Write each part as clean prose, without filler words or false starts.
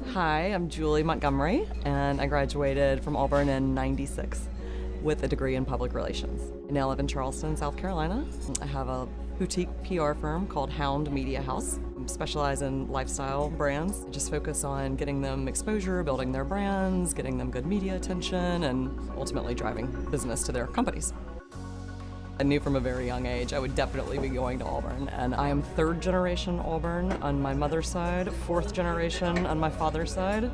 Hi, I'm Julie Montgomery, and I graduated from Auburn in '96 with a degree in public relations. I now live in Charleston, South Carolina. I have a boutique PR firm called Hound Media House. I specialize in lifestyle brands. I just focus on getting them exposure, building their brands, getting them good media attention, and ultimately driving business to their companies. I knew from a very young age I would definitely be going to Auburn, and I am third generation Auburn on my mother's side, fourth generation on my father's side.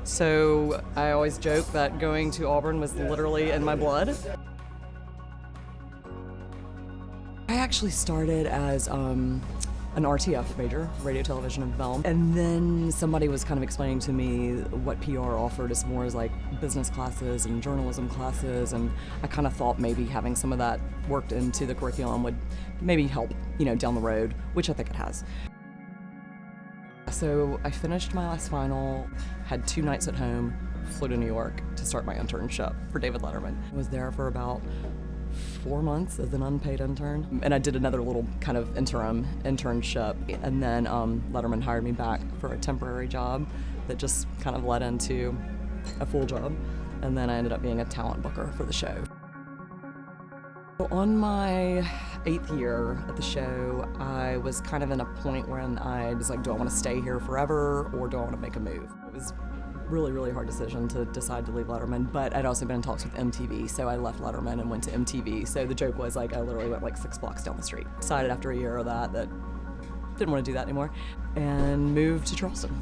So I always joke that going to Auburn was literally in my blood. I actually started as an RTF major, radio, television, and film. And then somebody was kind of explaining to me what PR offered as more as like business classes and journalism classes, and I kind of thought maybe having some of that worked into the curriculum would maybe help, down the road, which I think it has. So I finished my last final, had 2 nights at home, flew to New York to start my internship for David Letterman. I was there for about 4 months as an unpaid intern, and I did another little kind of interim internship, and then Letterman hired me back for a temporary job that just kind of led into a full job, and then I ended up being a talent booker for the show. So on my 8th year at the show, I was kind of in a point where I was like, do I want to stay here forever or do I want to make a move? It was really, really hard decision to decide to leave Letterman, but I'd also been in talks with MTV, so I left Letterman and went to MTV. So the joke was like I literally went like 6 blocks down the street. Decided after a year of that didn't want to do that anymore, and moved to Charleston.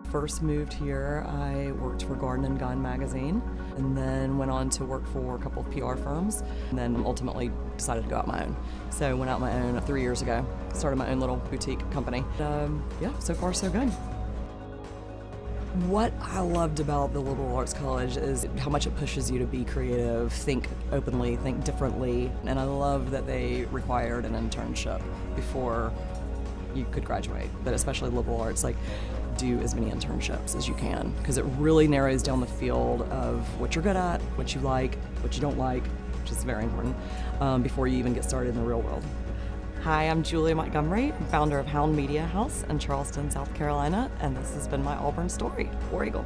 First moved here, I worked for Garden & Gun magazine, and then went on to work for a couple of PR firms, and then ultimately decided to go out my own. So I went out my own 3 years ago, started my own little boutique company. Yeah, so far so good. What I loved about the liberal arts college is how much it pushes you to be creative, think openly, think differently, and I love that they required an internship before you could graduate, but especially liberal arts, like do as many internships as you can, because it really narrows down the field of what you're good at, what you like, what you don't like, which is very important, before you even get started in the real world. Hi, I'm Julie Montgomery, founder of Hound Media House in Charleston, South Carolina, and this has been my Auburn story. War Eagle.